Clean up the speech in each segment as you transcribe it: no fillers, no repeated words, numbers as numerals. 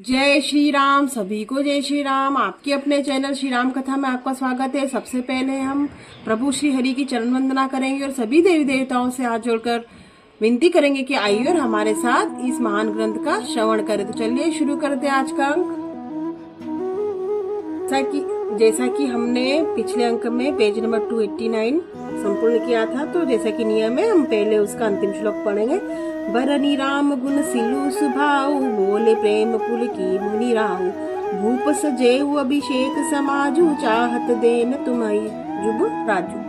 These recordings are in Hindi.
जय श्री राम। सभी को जय श्री राम। आपके अपने चैनल श्री राम कथा में आपका स्वागत है। सबसे पहले हम प्रभु श्री हरि की चरण वंदना करेंगे और सभी देवी देवताओं से हाथ जोड़कर विनती करेंगे कि आइए और हमारे साथ इस महान ग्रंथ का श्रवण करें। तो चलिए शुरू करते हैं आज का अंक। जैसा कि हमने पिछले अंक में पेज नंबर 289 संपूर्ण किया था, तो जैसा कि नियम है हम पहले उसका अंतिम श्लोक पढ़ेंगे। बरनी राम गुण सिलु सुभाऊ, बोले प्रेम पुल की मुनि राऊ। भूप सजेऊ अभिषेक समाजू, चाहत देन तुम्हारी जुब राजू।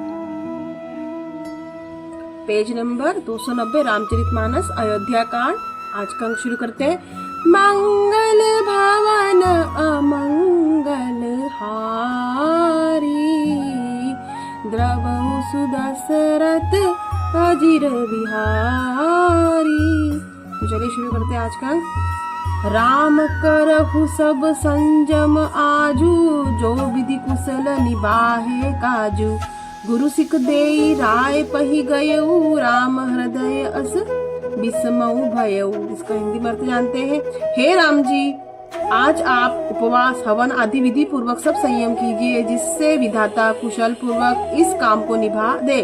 पेज नंबर 290 रामचरितमानस अयोध्या कांड। आज का अंक शुरू करते हैं। मंगल भवन अमंगल हारी, द्रवहु सुदशरथ अजिर बिहारी। तो चलिए शुरू करते हैं आज का अंक। राम करहु सब संजम आजू, जो विधि कुशल निबाहे काजू। गुरु सिख देई राय पही गयऊ, राम हृदय अस विस्मऊ भयऊ। इसका हिंदी में अर्थ जानते हैं। हे राम जी, आज आप उपवास हवन आदि विधि पूर्वक सब संयम कीजिए, जिससे विधाता कुशल पूर्वक इस काम को निभा दे।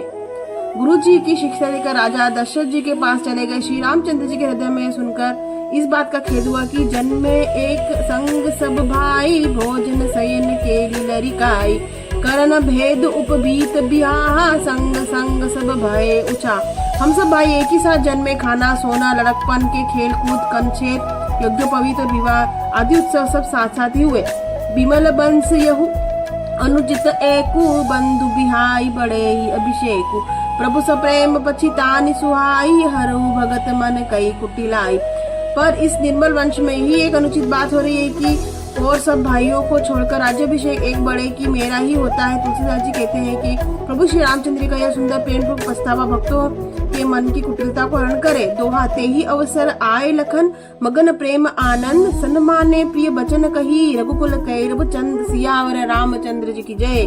गुरु जी की शिक्षा लेकर राजा दशरथ जी के पास चले गए। श्री रामचंद्र जी के हृदय में सुनकर इस बात का खेद हुआ कि जन्म में एक संग सब भाई, भोजन शयन के लरिकाई। करण भेद उपबीत बिहाहा, संग संग सब भय ऊंचा। हम सब भाई एक ही साथ जन्मे, खाना सोना लड़कपन के खेल कूद कंचेत यज्ञ पवित्र विवाह आदि उत्सव सब साथ साथ ही हुए। बिमल बंश यहु अनुचित एकु, बंधु बिहाई बड़े ही अभिषेकु। प्रभु सप्रेम पछितानि सुहाई, हरऊ भगत मन कई कुटिलाई। पर इस निर्मल वंश में ही एक अनुचित बात हो रही है कि और सब भाइयों को छोड़कर राज्याभिषेक एक बड़े की मेरा ही होता है। तुलसीदास जी कहते हैं कि प्रभु श्री रामचंद्र का यह सुंदर प्रेम रूप पछतावा भक्तों के मन की कुटिलता को हरण करे। दोहाते ही अवसर आए लखन, मगन प्रेम आनंद। सन्माने प्रिय बचन कही, रघुकुल कैरव चंद। सियावर रामचंद्र जी की जय।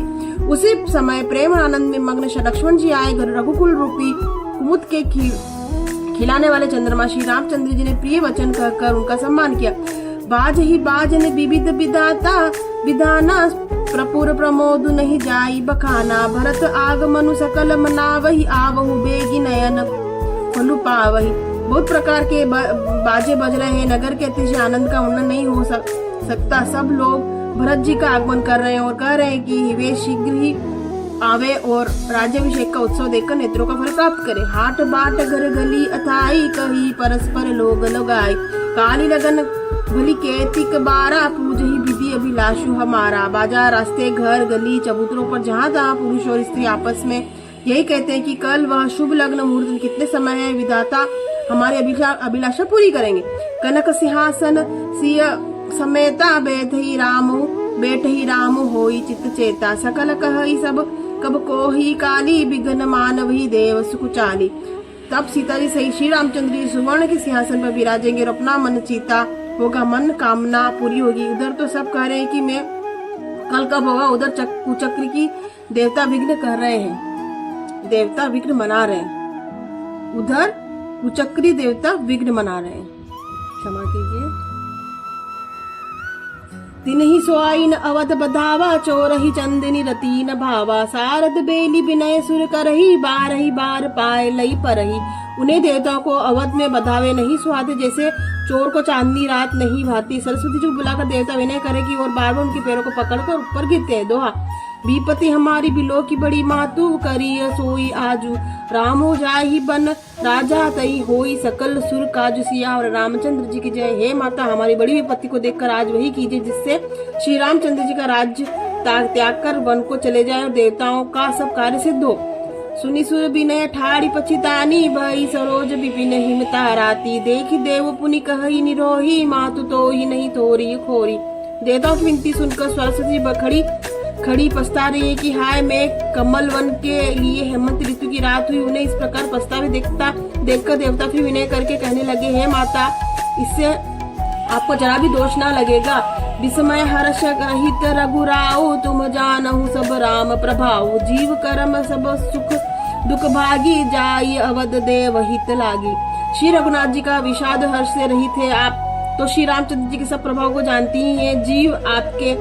उसी समय प्रेम आनंद में मग्न लक्ष्मण जी आए। रघुकुल रूपी कुमुद के खिलाने वाले चंद्रमा श्री रामचंद्र जी ने प्रिय वचन कहकर उनका सम्मान किया। बाज ही बाज ने विविध विधाता, विधाना प्रपुर प्रमोद नहीं जाई बखाना। भरत आगमनु सकल मनावही, आवहु बेगी नयन फलु पावही। बहुत प्रकार के बाजे बज रहे हैं। नगर के अतिशय आनंद का वर्णन नहीं हो सकता। सब लोग भरत जी का आगमन कर रहे हैं और कह रहे हैं कि वे शीघ्र ही आवे और राज्याभिषेक का उत्सव देखकर नेत्रों का फल प्राप्त करे। हाट बाट घर गली अथाई, कही परस्पर लोग लगाई। काली लगन भली केतिक बारा, पूज ही विधि अभिलाषु हमारा। बाजार रास्ते घर गली चबूतरों पर जहाँ तहाँ पुरुष और स्त्री आपस में यही कहते हैं कि कल वह शुभ लग्न मुहूर्त कितने समय है, विधाता हमारी अभिलाषा पूरी करेंगे। कनक सिंहासन सिय समेता, बैठ ही राम होई चित्त चेता। सकल कहि सब कब को ही काली, बिघन मानव ही देव सुकुचाली। तब सीता जी सही श्री रामचंद्र जी सुवर्ण के सिंहासन पर विराजेंगे और अपना मन चीता होगा, मन कामना पूरी होगी। उधर तो सब कह रहे हैं कि मैं कल कब होगा, उधर कुचक्र की देवता विघ्न कर रहे हैं, देवता विघ्न मना रहे हैं। उधर कुचक्री देवता विघ्न मना रहे हैं। क्षमा कीजिए। तिन्हि सोआइन अवध बधावा, चोरहि चंदनी रतीन भावा। सारद बेली विनय सुर करही, बारही बार पाए लई परही। उन्हें देवताओं को अवध में बधावे नहीं सुहाते, जैसे चोर को चांदनी रात नहीं भाती। सरस्वती जी बुलाकर देवता विनय करेगी और बार बार उनके पैरों को पकड़कर ऊपर गिरते हैं। दोहा। विपति हमारी बिलो की बड़ी मातु, करी सोई आजू। रामो जाहि बन राजा तई, होई सकल सुर काजू। सिया और रामचंद्र जी की जय। हे माता, हमारी बड़ी विपत्ति को देखकर आज वही कीजिए जिससे श्री रामचंद्र जी का राज्य त्याग कर वन को चले जाए और देवताओं का सब कार्य सिद्ध हो। सुनी सुर विनय ठाड़ी पछितानी, भई सरोज विपिन हिमता राती। देखी देव पुनि कहि निरोही, मातु तो ही नहीं थोरी खोरी। देवताओं की विनती सुनकर सरस्वती जी खड़ी पछता रही है कि हाय, मैं कमल वन के लिए हेमंत ऋतु की रात हुई। उन्हें इस प्रकार पछतावे देखकर देवता फिर विनय करके कहने लगे, हे माता, इससे आपको जरा भी दोष ना लगेगा। विस्मय हर्ष रहित रघुराऊ, तुम जानहु सब राम प्रभाऊ। जीव कर्म सब सुख दुख भागी, जाई अवध देव हित लागी। श्री रघुनाथ जी का विषाद हर्ष से रहित है आप, तो श्री रामचंद्र जी के सब प्रभाव को जानती ही है। जीव आपके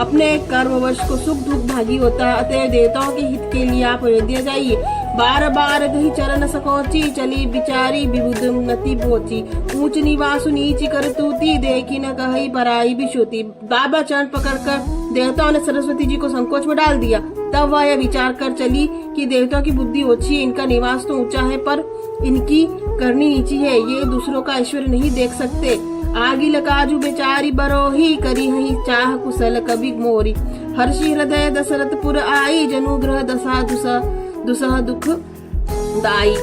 अपने कर्मवश को सुख दुख भागी होता है, अतः देवताओं के हित के लिए आप अयोध्या जाइए। बार बार गही चरण सकोची, चली बिचारी विबुध नति पोची। ऊंच निवासु नीच कर तूती, देखी न कही पराई बिशोती। बाबा चरण पकड़कर देवताओं ने सरस्वती जी को संकोच में डाल दिया। तब वह यह विचार कर चली कि देवताओं की बुद्धि ओछी है, इनका निवास तो ऊंचा है पर इनकी करनी नीची है, ये दूसरों का ऐश्वर्य नहीं देख सकते। आगी लकाजू बेचारी बरोही, करी हई चाह कुशल कवि मोरी। हर्षि हृदय दशरथपुर आई, जनु ग्रह दशा दुसह दुख दाई।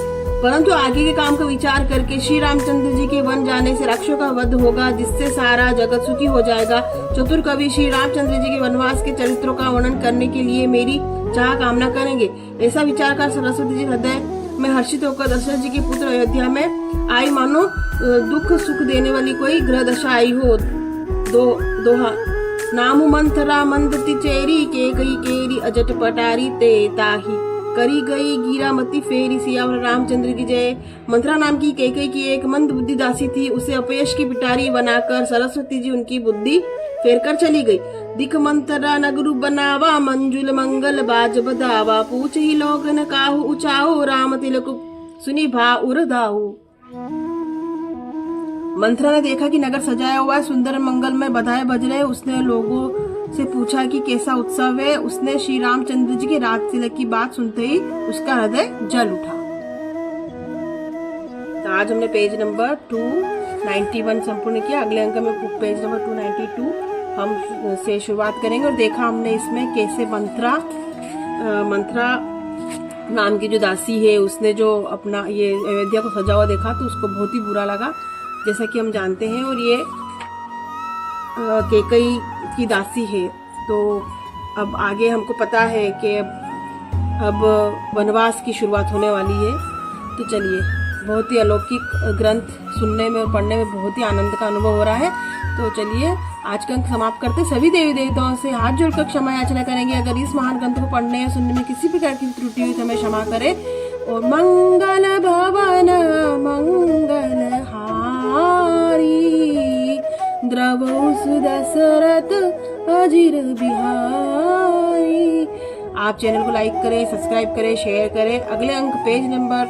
परंतु आगे के काम का विचार करके श्री रामचंद्र जी के वन जाने से राक्षसों का वध होगा, जिससे सारा जगत सुखी हो जाएगा। चतुर कवि श्री रामचंद्र जी के वनवास के चरित्रों का वर्णन करने के लिए मेरी चाह कामना करेंगे। ऐसा विचार कर सरस्वती जी हृदय में हर्षित होकर दशरथ जी के पुत्र अयोध्या में आई, मानो दुख सुख देने वाली कोई ग्रह दशा आई हो। दोहा नामु मंथरा मंदति चेरी, के गई केरी अजट पटारी ते ताही। करी गई गीरामती फेरी, सियावर रामचंद्र की जय। मंथरा नाम की कैकई की एक मंद बुद्धि दासी थी, उसे अपयश की पिटारी बनाकर सरस्वती जी उनकी बुद्धि फेर कर चली गई। दिख मंथरा नगरु बनावा, मंजुल मंगल बाज बधावा। पूछ ही लोग न काहू उचाओ, राम तिलक सुनी भा उरधाऊ। मंथरा ने देखा कि नगर सजाया हुआ है, सुंदर मंगल में बधाई बज रहे। उसने लोगों से पूछा कि कैसा उत्सव है। उसने श्री रामचंद्र जी के राज तिलक की बात सुनते ही उसका हृदय जल उठा। तो आज हमने पेज नंबर 291 संपूर्ण किया। अगले अंक में पेज नंबर 292 हम से शुरुआत करेंगे। और देखा हमने इसमें कैसे मंथरा नाम की जो दासी है, उसने जो अपना ये अयोध्या को सजा हुआ देखा तो उसको बहुत ही बुरा लगा, जैसा कि हम जानते हैं। और ये कैकई की दासी है। तो अब आगे हमको पता है कि अब वनवास की शुरुआत होने वाली है। तो चलिए, बहुत ही अलौकिक ग्रंथ सुनने में और पढ़ने में बहुत ही आनंद का अनुभव हो रहा है। तो चलिए आज का अंक समाप्त करते। सभी देवी देवताओं से हाथ जोड़कर क्षमा याचना करेंगे, अगर इस महान ग्रंथ को पढ़ने या सुनने में किसी प्रकार की त्रुटि हुई तो हमें क्षमा करें। और मंगल भवन मंगल हारी, द्रवौ सुदशरथ अजिर बिहारी। आप चैनल को लाइक करें, सब्सक्राइब करें, शेयर करें। अगले अंक पेज नंबर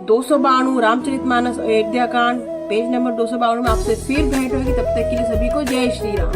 292 रामचरितमानस अयोध्या कांड, पेज नंबर 252 में आपसे फिर भेंट होगी। तब तक के लिए सभी को जय श्री राम।